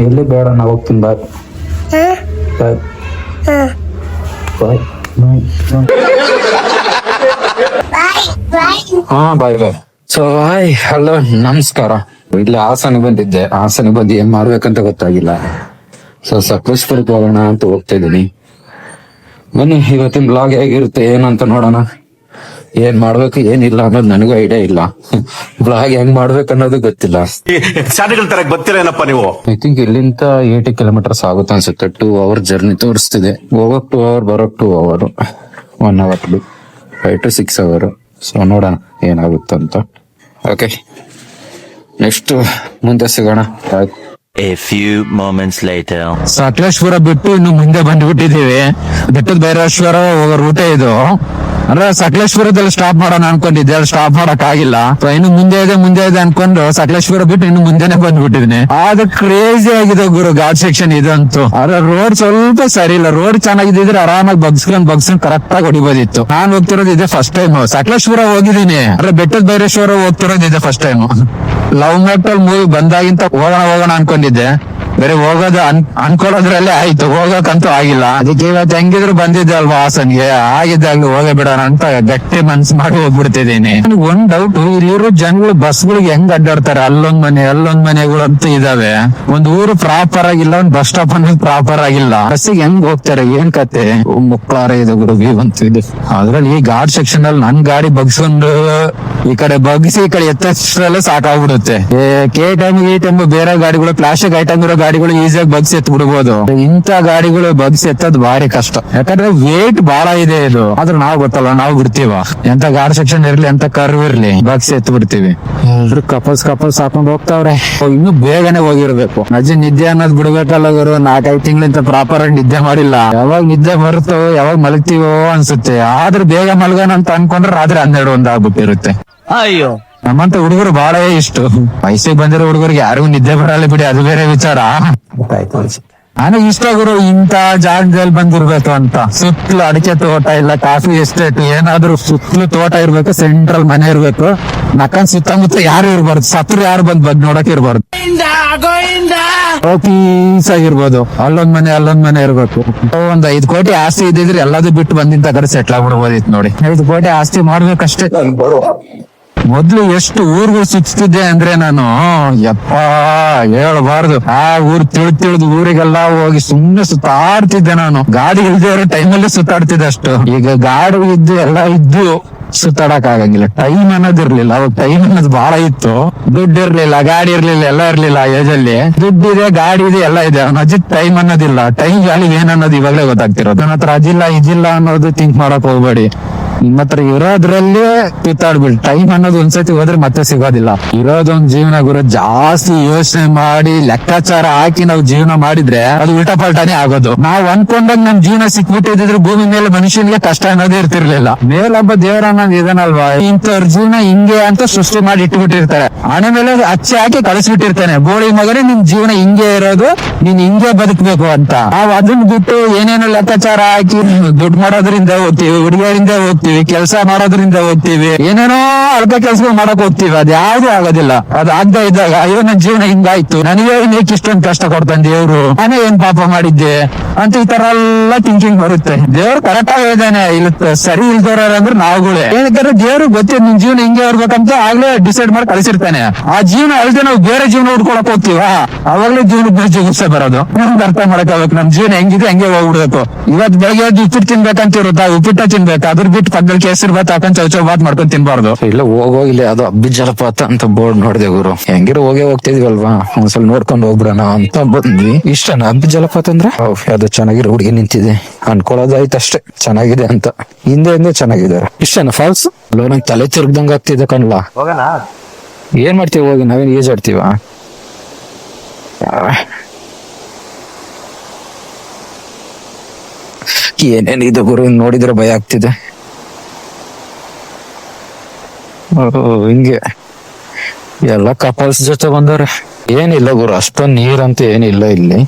ಎಲ್ಲಿ ಬೇಡ ನಾ ಹೋಗ್ತೀನಿ. ಬಾಯ್ ಬಾಯ್ ಬಾಯ್ ಹಾ ಬಾಯ್ ಬಾಯ್. ಸೊ ಹಾಯ್ ಹಲೋ ನಮಸ್ಕಾರ. ಇಲ್ಲಿ ಹಾಸನಿಗೆ ಬಂದಿದ್ದೆ. ಹಾಸನಿಗೆ ಬಂದು ಏನ್ ಮಾಡ್ಬೇಕಂತ ಗೊತ್ತಾಗಿಲ್ಲ. ಸೊ ಸಕಲೇಶ್ಪುರಕ್ಕೆ ಹೋಗೋಣ ಅಂತ ಹೋಗ್ತಾ ಇದೀನಿ. ಬನ್ನಿ ಇವತ್ತಿನ ಬ್ಲಾಗ್ ಹೇಗಿರುತ್ತೆ ಏನಂತ ನೋಡೋಣ. ಏನ್ ಮಾಡ್ಬೇಕು ಏನಿಲ್ಲ ಅನ್ನೋದು ನನಗೂ ಐಡಿಯಾ ಇಲ್ಲ. ಬ್ಲಾಗ್ ಹೆಂಗ್ ಮಾಡ್ಬೇಕು ಅನ್ನೋದು ಗೊತ್ತಿಲ್ಲ. ಗೊತ್ತಿರೇನಪ್ಪ ನೀವು. ಐ ಥಿಂಕ್ ಇಲ್ಲಿಂದ 80 ಕಿಲೋಮೀಟರ್ಸ್ ಆಗುತ್ತೆ ಅನ್ಸುತ್ತೆ. 2 hour ಜರ್ನಿ ತೋರಿಸ್ತಿದೆ. ಹೋಗಕ್ 2 hour ಬರೋಕ್ 2 hour 1 hour 5 to 6 hour. So ನೋಡೋಣ ಏನಾಗುತ್ತಂತ. ಓಕೆ ನೆಕ್ಸ್ಟ್ ಮುಂದೆ ಸಿಗೋಣ. A few moments later. Sakleshpur ಬಿಟ್ಟು ಇನ್ನು ಮುಂದೆ ಬಂದ್ಬಿಟ್ಟಿದೀವಿ. ಬೆಟ್ಟದ ಭೈರವೇಶ್ವರ ಹೋಗೋ ರೂಟೇ ಇದು. ಅಂದ್ರೆ ಸಕಲೇಶ್ಪುರದಲ್ಲಿ ಸ್ಟಾಪ್ ಮಾಡೋಣ ಅನ್ಕೊಂಡಿದ್ದೆ, ಅಲ್ಲಿ ಸ್ಟಾಪ್ ಮಾಡಕ್ ಆಗಿಲ್ಲ. ಇನ್ನು ಮುಂದೆ ಇದೆ ಅನ್ಕೊಂಡು ಸಕಲೇಶ್ಪುರ ಬಿಟ್ಟು ಇನ್ನು ಮುಂದೆನೆ ಬಂದ್ಬಿಟ್ಟಿದೀನಿ. ಆದ್ರೆ ಕ್ರೇಜಿ ಆಗಿದೆ ಗುರು ಘಾಟ್ ಸೆಕ್ಷನ್ ಇದಂತೂ. ಆದ್ರೆ ರೋಡ್ ಸ್ವಲ್ಪ ಸರಿ ಇಲ್ಲ. ರೋಡ್ ಚೆನ್ನಾಗಿದ್ರೆ ಆರಾಮಾಗಿ ಬಗ್ಸ್ಕೊಂಡ್ ಕರೆಕ್ಟ್ ಆಗಿ ಹೊಡಿಬೋದಿತ್ತು. ನಾನ್ ಹೋಗ್ತಿರೋದು ಇದೆ ಫಸ್ಟ್ ಟೈಮ್. ಸಕಲೇಶ್ಪುರ ಹೋಗಿದ್ದೀನಿ, ಅಂದ್ರೆ ಬೆಟ್ಟದ ಭೈರವೇಶ್ವರ ಹೋಗ್ತಿರೋದು ಇದೆ ಫಸ್ಟ್ ಟೈಮ್. ಲವ್ ಮ್ಯಾಟಲ್ ಮೂವಿ ಬಂದಾಗಿಂತ ಹೋಗೋಣ ಅನ್ಕೊಂಡಿದ್ದೆ. ಬೇರೆ ಹೋಗೋದು ಅನ್ಕೊಳ್ಳೋದ್ರಲ್ಲೇ ಆಯ್ತು, ಹೋಗಕ್ಕಂತೂ ಆಗಿಲ್ಲ. ಅದಕ್ಕೆ ಇವತ್ತು ಹೆಂಗಿದ್ರು ಬಂದಿದ್ದೆ ಅಲ್ವಾ ಹಾಸನ್ಗೆ, ಆಗಿದ್ದಾಗ್ಲೂ ಹೋಗೇ ಬಿಡೋಣ ಅಂತ ಗಟ್ಟಿ ಮನ್ಸು ಮಾಡಿ ಹೋಗ್ಬಿಡ್ತಿದ್ದೀನಿ. ಒಂದ್ ಡೌಟ್, ಇಲ್ಲಿರೋ ಜನಗಳು ಬಸ್ಗಳಿಗೆ ಹೆಂಗ್ ಅಡ್ಡಾಡ್ತಾರೆ. ಅಲ್ಲೊಂದ್ ಮನೆಗಳು ಅಂತ ಇದಾವೆ. ಒಂದ್ ಊರು ಪ್ರಾಪರ್ ಆಗಿಲ್ಲ, ಒಂದ್ ಬಸ್ ಸ್ಟಾಪ್ ಅನ್ನೋದು ಪ್ರಾಪರ್ ಆಗಿಲ್ಲ. ಬಸ್ಸಿಗೆ ಹೆಂಗ್ ಹೋಗ್ತಾರೆ ಏನ್ ಕತೆ. ಮುಕ್ಕಾರ ಇದು ಗುರುಗಿ ಬಂತು ಇದು. ಅದ್ರಲ್ಲಿ ಈ ಘಾಟ್ ಸೆಕ್ಷನ್ ಅಲ್ಲಿ ನನ್ ಗಾಡಿ ಬಗ್ಸ್ಕೊಂಡು ಈ ಕಡೆ ಬಗ್ಸಿ ಈ ಕಡೆ ಎತ್ತಷ್ಟರಲ್ಲೇ ಸಾಕಾಗ್ಬಿಡುತ್ತೆ. ಈ ಟೈಮ್ ಬೇರೆ ಗಾಡಿಗಳು ಪ್ಲಾಸ್ಟಿಕ್ ಐಟಮ್ ಇರೋ ಗಾಡಿಗಳು ಈಸಿಯಾಗಿ ಬಗ್ಸಿ ಎತ್ ಬಿಡ್ಬೋದು. ಇಂತ ಗಾಡಿಗಳು ಬಗ್ಸಿ ಎತ್ತದ್ ಭಾರಿ ಕಷ್ಟ, ಯಾಕಂದ್ರೆ ವೇಟ್ ಬಹಳ ಇದೆ ಇದು. ಆದ್ರೆ ನಾವ್ ಗೊತ್ತಲ್ಲ, ನಾವು ಬಿಡ್ತೀವ. ಎಂತ ಗಾಡಿ ಸೆಕ್ಷನ್ ಇರ್ಲಿ ಎಂತ ಕರ್ವ್ ಇರ್ಲಿ ಬಗ್ಸಿ ಎತ್ ಬಿಡ್ತೀವಿ. ಎಲ್ರು ಕಪಲ್ಸ್ ಹಾಕೊಂಡ್ ಹೋಗ್ತಾವ್ರೆ. ಇನ್ನು ಬೇಗನೆ ಹೋಗಿರ್ಬೇಕು. ನಜ್ಜಿ ನಿದ್ದೆ ಅನ್ನೋದು ಬಿಡ್ಬೇಕಲ್ಲ ಗುರು. 4-5 ತಿಂಗಳಿಂದ ಪ್ರಾಪರ್ ಆಗಿ ನಿದ್ದೆ ಮಾಡಿಲ್ಲ. ಯಾವಾಗ ನಿದ್ದೆ ಬರುತ್ತೋ ಯಾವಾಗ ಮಲಗ್ತೀವೋ ಅನ್ಸುತ್ತೆ. ಆದ್ರೆ ಬೇಗ ಮಲ್ಗೋಣ ಅಂತ ಅನ್ಕೊಂಡ್ರೆ ರಾತ್ರಿ 12-1 ಆಗ್ಬಿಟ್ಟಿರುತ್ತೆ. ಅಯ್ಯೋ, ನಮ್ಮಂತ ಹುಡುಗರು ಬಹಳ ಇಷ್ಟು ವಯಸ್ಸಿಗೆ ಬಂದಿರೋ ಹುಡುಗರಿಗೆ ಯಾರಿಗೂ ನಿದ್ದೆ ಬರಲ್ಲ ಬಿಡಿ, ಅದು ಬೇರೆ ವಿಚಾರ. ನನಗೆ ಇಷ್ಟ ಗುರು ಇಂತ ಜಾಗದಲ್ಲಿ ಬಂದಿರ್ಬೇಕು ಅಂತ. ಸುತ್ತಲೂ ಅಡಿಕೆ ತೋಟ ಇಲ್ಲ, ಕಾಫಿ ಎಸ್ಟೇಟ್, ಏನಾದ್ರು ಸುತ್ತಲೂ ತೋಟ ಇರ್ಬೇಕು, ಸೆಂಟ್ರಲ್ ಮನೆ ಇರ್ಬೇಕು. ನಕ್ಕನ್ ಸುತ್ತಮುತ್ತ ಯಾರು ಇರ್ಬಾರ್ದು, ಸತ್ರ ಯಾರು ಬಂದ್ ನೋಡಕ್ ಇರ್ಬಾರ್ದು. ಪೀಸ್ ಆಗಿರ್ಬೋದು. ಅಲ್ಲೊಂದ್ ಮನೆ ಇರ್ಬೇಕು. ಒಂದ್ 5 ಕೋಟಿ ಆಸ್ತಿ ಇದ್ದಿದ್ರೆ ಎಲ್ಲದೂ ಬಿಟ್ಟು ಬಂದಿಂತ ಕಡೆ ಸೆಟ್ಲ್ ಆಗ್ಬಿಡ್ಬೋದಿತ್ತು ನೋಡಿ. 5 ಕೋಟಿ ಆಸ್ತಿ ಮಾಡ್ಬೇಕಷ್ಟೇ. ಮೊದ್ಲು ಎಷ್ಟು ಊರ್ಗಳು ಸುತ್ತಿದ್ದೆ ಅಂದ್ರೆ ನಾನು, ಯಪ್ಪ ಹೇಳ್ಬಾರ್ದು. ಆ ಊರ್ ತಿಳಿದು ಊರಿಗೆಲ್ಲ ಹೋಗಿ ಸುಮ್ನೆ ಸುತ್ತಾಡ್ತಿದ್ದೆ ನಾನು. ಗಾಡಿ ಇಲ್ದೇ ಇರೋ ಟೈಮಲ್ಲೇ ಸುತ್ತಾಡ್ತಿದ್ದೆ ಅಷ್ಟು. ಈಗ ಗಾಡಿ ಇದ್ದು ಎಲ್ಲ ಇದ್ದು ಸುತ್ತಾಡಕ್ ಆಗಂಗಿಲ್ಲ. ಟೈಮ್ ಅನ್ನೋದಿರ್ಲಿಲ್ಲ. ಅವಾಗ ಟೈಮ್ ಅನ್ನೋದು ಬಹಳ ಇತ್ತು. ದುಡ್ಡು ಇರ್ಲಿಲ್ಲ, ಗಾಡಿ ಇರ್ಲಿಲ್ಲ, ಎಲ್ಲ ಇರ್ಲಿಲ್ಲ. ಏಜಲ್ಲಿ ದುಡ್ಡಿದೆ, ಗಾಡಿ ಇದೆ, ಎಲ್ಲ ಇದೆ. ಅವ್ನ ಅಜ್ಜಿ ಟೈಮ್ ಅನ್ನೋದಿಲ್ಲ. ಟೈಮ್ ವ್ಯಾಲ್ಯೂ ಏನ್ ಅನ್ನೋದು ಇವಾಗಲೇ ಗೊತ್ತಾಗ್ತಿರೋದು. ನನ್ನ ಹತ್ರ ಅದಿಲ್ಲ ಇದಿಲ್ಲ ಅನ್ನೋದು ಥಿಂಕ್ ಮಾಡಕ್ ಹೋಗ್ಬೇಡಿ. ನಿಮ್ಮ ಹತ್ರ ಇರೋದ್ರಲ್ಲೇ ಸುತ್ತಾಡ್ಬಿಡಿ. ಟೈಮ್ ಅನ್ನೋದು ಒಂದ್ಸತಿ ಹೋದ್ರೆ ಮತ್ತೆ ಸಿಗೋದಿಲ್ಲ. ಇರೋದೊಂದ್ ಜೀವನ ಗುರು. ಜಾಸ್ತಿ ಯೋಚನೆ ಮಾಡಿ ಲೆಕ್ಕಾಚಾರ ಹಾಕಿ ನಾವು ಜೀವನ ಮಾಡಿದ್ರೆ ಅದು ಉಲ್ಟಾ ಪಲ್ಟಾನೇ ಆಗೋದು. ನಾವ್ ಅನ್ಕೊಂಡಾಗ ನಮ್ ಜೀವನ ಸಿಕ್ಬಿಟ್ಟಿದ್ರೆ ಭೂಮಿ ಮೇಲೆ ಮನುಷ್ಯನಿಗೆ ಕಷ್ಟ ಅನ್ನೋದೇ ಇರ್ತಿರ್ಲಿಲ್ಲ. ಮೇಲೊಬ್ಬ ದೇವರ ಅನ್ನೋದು ಇದನ್ನಲ್ವಾ, ಇಂಥವ್ರ ಜೀವನ ಹಿಂಗೆ ಅಂತ ಸೃಷ್ಟಿ ಮಾಡಿ ಇಟ್ಬಿಟ್ಟಿರ್ತಾರೆ. ಹಣೆ ಮೇಲೆ ಅಚ್ಚೆ ಹಾಕಿ ಕಳಿಸ್ಬಿಟ್ಟಿರ್ತಾನೆ, ಬೋಳಿ ಮಗನೇ ನಿಮ್ ಜೀವನ ಹಿಂಗೆ ಇರೋದು, ನೀನ್ ಹಿಂಗೆ ಬದುಕ್ಬೇಕು ಅಂತ. ನಾವ್ ಅದನ್ನ ಬಿಟ್ಟು ಏನೇನೋ ಲೆಕ್ಕಾಚಾರ ಹಾಕಿ ದುಡ್ಡು ಮಾಡೋದ್ರಿಂದ ಹೋಗ್ತೀವಿ, ಹುಡುಗಿಯರಿಂದ ಹೋಗ್ತೀವಿ, ಕೆಲಸ ಮಾಡೋದ್ರಿಂದ ಹೋಗ್ತೀವಿ, ಏನೇನೋ ಅಲ್ಪ ಕೆಲ್ಸಗಳು ಮಾಡಕ್ ಹೋಗ್ತೀವಿ. ಅದ್ ಯಾವ್ದು ಆಗೋದಿಲ್ಲ. ಅದ್ ಆಗ್ತಾ ಇದ್ದಾಗ ಅಯ್ಯೋ ನನ್ ಜೀವನ ಹಿಂಗಾಯ್ತು, ನನಗೆ ಇಷ್ಟೊಂದು ಕಷ್ಟ ಕೊಡ್ತಾನೆ ದೇವ್ರು, ನಾನೇ ಏನ್ ಪಾಪ ಮಾಡಿದ್ದೆ ಅಂತ ಈ ತರ ಎಲ್ಲ ಥಿಂಕಿಂಗ್ ಬರುತ್ತೆ. ದೇವ್ರು ಕರೆಕ್ಟ್ ಆಗಿ ಇದ್ದಾನೆ, ಇಲ್ಲ ಸರಿ ಇಲ್ದವ್ರ ಅಂದ್ರೆ ನಾವುಗಳೇ. ಏನಂದ್ರೆ ದೇವ್ರು ಗೊತ್ತಿದೆ ನಿನ್ ಜೀವನ ಹಿಂಗೆ ಇರ್ಬೇಕಂತ ಆಗ್ಲೇ ಡಿಸೈಡ್ ಮಾಡಿ ಕಳಿಸಿರ್ತಾನೆ. ಆ ಜೀವನ ಅಲ್ದೆ ನಾವು ಬೇರೆ ಜೀವನ ಹುಡ್ಕೊಳಕ್ ಹೋಗ್ತೀವ, ಅವಾಗ್ಲೇ ಜೀವನದ ಜಿಗುಪ್ಸೆ ಬರೋದು. ನಮ್ಗೆ ಅರ್ಥ ಮಾಡಕ್ಕಾಗಬೇಕು ನಮ್ ಜೀವನ ಹೆಂಗಿದೆ ಹಂಗೆ ಹೋಗ್ಬಿಡ್ಬೇಕು. ಇವತ್ ಬೆಳಗ್ಗೆ ಉಪ್ಪಿಟ್ಟು ತಿನ್ಬೇಕಂತ ಇರುತ್ತಾ, ಉಪ್ಪಿಟ್ಟ ತಿನ್ಬೇಕು. ಅದ್ರ ಬಿಟ್ಟು ಪಕ್ಕದಲ್ಲಿ ಕೇಸರಿ ಬಾತ್ ಹಾಕೊಂಡ್ ಚೌಚೌ ಬಾತ್ ಮಾಡ್ಕೊಂಡ್ ತಿನ್ಬಾರ್ದು. ಇಲ್ಲ ಹೋಗೋಗಿಲ್ಲ, ಅದು ಅಬ್ಬಿ ಜಲಪಾತ ಅಂತ ಬೋರ್ಡ್ ನೋಡಿದೆ ಗುರು. ಹೆಂಗಿರೋ ಹೋಗ್ತಿದ್ವಲ್ವಾ, ಒಂದ್ಸಲ ನೋಡ್ಕೊಂಡು ಹೋಗ್ಬಿಡೋಣ ಅಂತ ಬಂದ್ವಿ. ಇಷ್ಟನ ಅಬ್ಬಿ ಜಲಪಾತ ಅಂದ್ರೆ ಅದು ಚೆನ್ನಾಗಿರೋ ಹುಡುಗಿ ನಿಂತಿದೆ ಅನ್ಕೊಳ್ಳೋದಾಯ್ತು ಅಷ್ಟೇ, ಚೆನ್ನಾಗಿದೆ ಅಂತ. ಹಿಂದೆ ಚೆನ್ನಾಗಿದ್ದಾರೆ. ಇಷ್ಟನ ಫಾಲ್ಸ್. ಅಲ್ಲೋ ನಂಗೆ ತಲೆ ತಿರ್ಗ್ದಂಗ ಆಗ್ತಿದೆ ಕಣ್ಲಾ. ಏನ್ ಮಾಡ್ತೀವಿ ಹೋಗಿ, ನಾವೇನ್ ಏಜ್ ಆಡ್ತೀವ. ಏನೇನಿದೆ ಗುರು, ನೋಡಿದ್ರೆ ಭಯ ಆಗ್ತಿದೆ. ಹಿಂಗೆ ಎಲ್ಲ ಕಪಲ್ಸ್ ಜೊತೆ ಬಂದವ್ರೆ. ಏನಿಲ್ಲ ಗುರು, ಅಷ್ಟೊಂದ್ ನೀರಂತ ಏನಿಲ್ಲ ಇಲ್ಲಿ.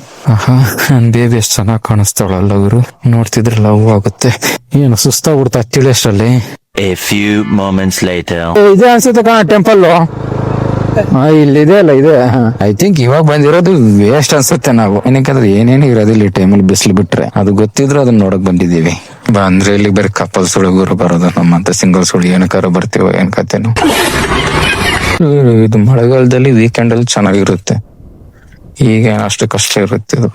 ನನ್ ಬೇಬಿ ಎಷ್ಟ್ ಚೆನ್ನಾಗ್ ಕಾಣಿಸ್ತಾಳಲ್ಲ ಗುರು, ನೋಡ್ತಿದ್ರೆ ಲವ್ ಆಗುತ್ತೆ. ಏನು ಸುಸ್ತಾಗ್ಬಿಡ್ತಾ ಹತ್ತಿಳಿ ಅಷ್ಟರಲ್ಲಿ. A few moments later. ಇದೆ ಅನ್ಸುತ್ತೆ ಕಣ ಟೆಂಪಲ್. ಇಲ್ಲಿದೆ ಅಲ್ಲ ಇದೆ. ಐ ಥಿಂಕ್ ಇವಾಗ ಬಂದಿರೋದು ವೇಸ್ಟ್ ಅನ್ಸುತ್ತೆ. ನಾವು ಏನಕ್ಕಂದ್ರೆ ಏನೇನು ಇರೋದಿಲ್ಲ ಈ ಟೈಮಲ್ಲಿ, ಬಿಸಿಲು ಬಿಟ್ರೆ. ಅದು ಗೊತ್ತಿದ್ರು ಅದನ್ನ ನೋಡಕ್ ಬಂದಿದೀವಿ. ಬಂದ್ರೆ ಇಲ್ಲಿ ಬರೀ ಕಪಲ್ಸ್ ಹುಡುಗರು ಬರೋದು, ನಮ್ಮಂತ ಸಿಂಗಲ್ಸ್ ಹುಡುಗಿ ಏನಕ್ಕಾರ ಬರ್ತೀವೋ ಏನ್ ಕತೆನು. ಇದು ಮಳೆಗಾಲದಲ್ಲಿ ವೀಕೆಂಡ್ ಅಲ್ಲಿ ಚೆನ್ನಾಗಿರುತ್ತೆ, ಈಗ ಅಷ್ಟು ಕಷ್ಟ ಇರುತ್ತೆ. ಇದು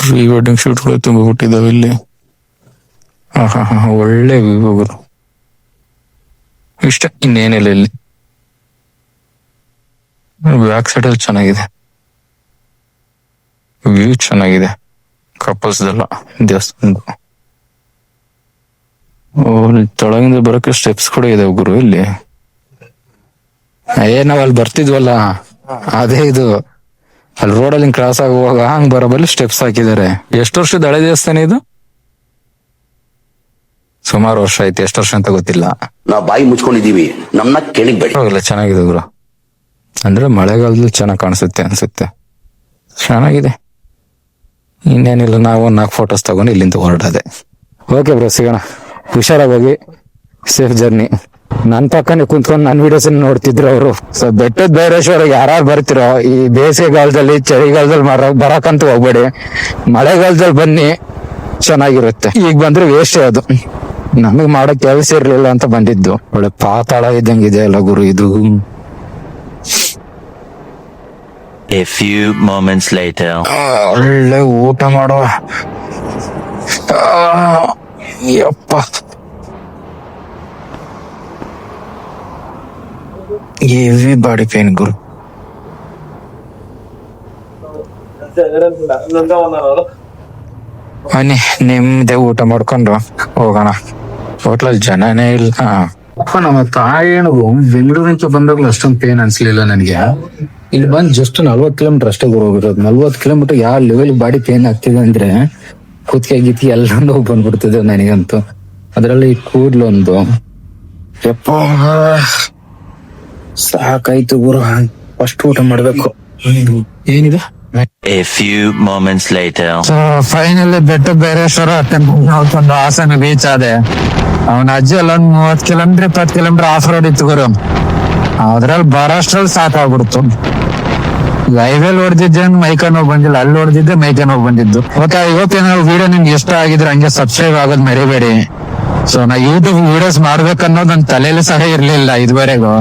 ಪ್ರೀ ವೆಡ್ಡಿಂಗ್ ಶೂಟ್ಗಳು ತುಂಬ ಬಿಟ್ಟಿದಾವೆ ಇಲ್ಲಿ. ಒಳ್ಳೆ ವ್ಯೂಗಳು ಇಷ್ಟ, ಇನ್ನೇನಿಲ್ಲ ಇಲ್ಲಿ. ಬ್ಯಾಕ್ ಸೈಡ್ ಅಲ್ಲಿ ಚೆನ್ನಾಗಿದೆ, ವ್ಯೂ ಚೆನ್ನಾಗಿದೆ, ಕಪಲ್ಸ್ದೆಲ್ಲ ದೇವಸ್ಥಾನದ. ತೊಳಗಿಂದ ಬರೋಕೆ ಸ್ಟೆಪ್ಸ್ ಕೂಡ ಇದೆ ಗುರು ಇಲ್ಲಿ. ನಾವ್ ಅಲ್ಲಿ ಬರ್ತಿದ್ವಲ್ಲ ಅದೇ ಇದು, ಅಲ್ಲಿ ರೋಡಲ್ಲಿ ಕ್ರಾಸ್ ಆಗುವಾಗ ಹಂಗ್ ಬರೋಬಲ್ಲಿ ಸ್ಟೆಪ್ಸ್ ಹಾಕಿದ್ದಾರೆ. ಎಷ್ಟು ವರ್ಷದ ಹಳೆ ದೇವಸ್ಥಾನ ಇದು? ಸುಮಾರು ವರ್ಷ ಐತಿ, ಎಷ್ಟು ವರ್ಷ ಅಂತ ಗೊತ್ತಿಲ್ಲ. ನಾವು ಬಾಯಿ ಮುಚ್ಕೊಂಡಿದೀವಿ, ನಮ್ನ ಕೇಳಿಬೇಡಿ. ಹೋಗಿಲ್ಲ, ಚೆನ್ನಾಗಿದೆ ಗುರು. ಅಂದ್ರೆ ಮಳೆಗಾಲದಲ್ಲಿ ಚೆನ್ನಾಗಿ ಕಾಣಿಸುತ್ತೆ ಅನ್ಸುತ್ತೆ, ಚೆನ್ನಾಗಿದೆ. ಇನ್ನೇನಿಲ್ಲ, ನಾವು 4 ಫೋಟೋಸ್ ತಗೊಂಡು ಇಲ್ಲಿಂದ ಹೊರಡದೆ. ಓಕೆ ಬ್ರೋ, ಸಿಗೋಣ. ಹುಷಾರಾಗಿ ಹೋಗಿ, ಸೇಫ್ ಜರ್ನಿ. ನನ್ ಪಕ್ಕನೆ ಕುಂತ್ಕೊಂಡು ನನ್ನ ವಿಡಿಯೋಸ್ ನೋಡ್ತಿದ್ರು ಅವರು. ಸೊ ಬೆಟ್ಟದ ಭೈರೇಶ್ವರ ಯಾರು ಬರ್ತಿರೋ ಈ ಬೇಸಿಗೆಗಾಲದಲ್ಲಿ, ಚಳಿಗಾಲದಲ್ಲಿ ಬರಕಂತೂ ಹೋಗ್ಬೇಡಿ. ಮಳೆಗಾಲದಲ್ಲಿ ಬನ್ನಿ, ಚೆನ್ನಾಗಿರುತ್ತೆ. ಈಗ ಬಂದ್ರೆ ವೇಸ್ಟ್ ಅದು. ನಮಗ್ ಮಾಡೋ ಕೆಲಸ ಇರ್ಲಿಲ್ಲ ಅಂತ ಬಂದಿದ್ದು. ಒಳ್ಳೆ ಪಾತಾಳ ಇದ್ದಂಗಿದೆ ಅಲ್ಲ ಗುರು ಇದು. A few moments later. ಒಳ್ಳೆ ಊಟ ಮಾಡುವ. ಯಪ್ಪ, ಹೆವಿ ಬಾಡಿ ಪೇನ್ ಗುರು. ಬನ್ನಿ, ನಿಮ್ದೆ ಊಟ ಮಾಡ್ಕೊಂಡು ಹೋಗೋಣ. ಹೋಟ್ಲಲ್ಲಿ ಜನನೇ ಇಲ್ಲ. ನಮ್ಮ ತಾಯಿಗೂ ಬೆಂಗಳೂರಿಂದ ಬಂದಾಗ್ಲೂ ಅಷ್ಟೊಂದು ಪೇನ್ ಅನ್ಸ್ಲಿಲ್ಲ ನನಗೆ. ಇಲ್ಲಿ ಬಂದ್ ಜಸ್ಟ್ 40 ಕಿಲೋಮೀಟರ್ ಅಷ್ಟೇ ಹೋಗಿರೋದು. 40 ಕಿಲೋಮೀಟರ್ ಯಾವ ಲೆವೆಲ್ ಬಾಡಿ ಪೇನ್ ಆಗ್ತಿದೆ ಅಂದ್ರೆ ಕುತ್ತಿಗೆ ಗಿತ್ತಿ ಎಲ್ಲ ನೋವು ಬಂದ್ಬಿಡ್ತಿದೆ ನನಗಂತೂ. ಅದ್ರಲ್ಲಿ ಕೂದ್ಲು ಒಂದು ಯಪ್ಪ ಸಾಕಾಯ್ತು ಗುರು. ಫಸ್ಟ್ ಊಟ ಮಾಡ್ಬೇಕು. ಏನಿದೆ? A few moments later. So finally ಬೆಟ್ಟ ಭೈರೇಶ್ವರ ನೋಡ್ಕೊಂಡು ಹಾಸನ ಬೀಚ್ ಆದೆ. ಅವನ ಅಜ್ಜಿ ಅಲ್ಲೊಂದ್ 30 ಕಿಲೋಮೀಟರ್ 20 ಕಿಲೋಮೀಟರ್ ಆಫ್ ರೋಡ್ ಇತ್ತು ಗುರು. ಅದ್ರಲ್ಲಿ ಬರೋಷ್ಟ್ರಲ್ಲಿ ಸಾಕಾಗ್ಬಿಡ್ತು. ಹೈವೇಲ್ ಹೊಡೆದಿದ್ದೆ ಮೈಕ ನೋವು ಬಂದಿಲ್ಲ, ಅಲ್ಲಿ ಹೊಡೆದಿದ್ದೆ ಮೈಕ ನೋವು ಬಂದಿದ್ದು. ಓಕೆ, ಇವತ್ತೇನಾದ್ರು ವಿಡಿಯೋ ನಿಮ್ಗೆ ಇಷ್ಟ ಆಗಿದ್ರೆ ಹಂಗೆ ಸಬ್ಸ್ಕ್ರೈಬ್ ಆಗೋದ್ ಮರಿಬೇಡಿ. ಸೊ ನಾ ಯೂಟ್ಯೂಬ್ ವಿಡಿಯೋಸ್ ಮಾಡ್ಬೇಕನ್ನೋದು ನನ್ ತಲೆಯಲ್ಲಿ ಸಹ ಇರ್ಲಿಲ್ಲ ಇದುವರೆಗೂ.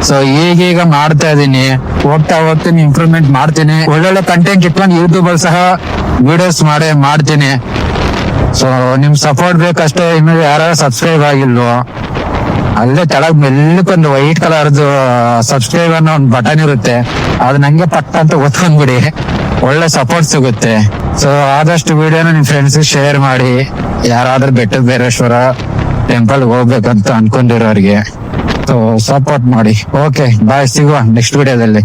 ಸೊ ಈಗೀಗ ಮಾಡ್ತಾ ಇದೀನಿ, ಹೋಗ್ತಾ ಹೋಗ್ತೀನಿ ಇಂಪ್ರೂವ್ಮೆಂಟ್ ಮಾಡ್ತೀನಿ. ಒಳ್ಳೊಳ್ಳೆ ಕಂಟೆಂಟ್ ಇಟ್ಕೊಂಡು ಯೂಟ್ಯೂಬ್ ಅಲ್ಲಿ ಸಹ ವಿಡಿಯೋಸ್ ಮಾಡ್ತೀನಿ. ಸೊ ನಿಮ್ ಸಪೋರ್ಟ್ ಬೇಕಷ್ಟೇ. ಇನ್ನು ಯಾರು ಸಬ್ಸ್ಕ್ರೈಬ್ ಆಗಿಲ್ವೋ ಅಲ್ಲೇ ಕೆಳಗ್ ಮೆಲ್ಲಕ್ಕೊಂದು ವೈಟ್ ಕಲರ್ದು ಸಬ್ಸ್ಕ್ರೈಬ್ ಅನ್ನೋ ಒಂದು ಬಟನ್ ಇರುತ್ತೆ, ಅದು ನಂಗೆ ಪಟ್ಟ ಅಂತ ಒತ್ಕೊಂಡ್ಬಿಡಿ, ಒಳ್ಳೆ ಸಪೋರ್ಟ್ ಸಿಗುತ್ತೆ. ಸೊ ಆದಷ್ಟು ವಿಡಿಯೋನ ನಿಮ್ ಫ್ರೆಂಡ್ಸ್ ಶೇರ್ ಮಾಡಿ. ಯಾರಾದ್ರೂ ಬೆಟ್ಟದ ಭೈರೇಶ್ವರ ಟೆಂಪಲ್ ಹೋಗ್ಬೇಕಂತ ಅನ್ಕೊಂಡಿರೋರಿಗೆ ಸೊ ಸಪೋರ್ಟ್ ಮಾಡಿ. ಓಕೆ ಬಾಯ್, ಸಿಗುವ ನೆಕ್ಸ್ಟ್ ವಿಡಿಯೋದಲ್ಲಿ.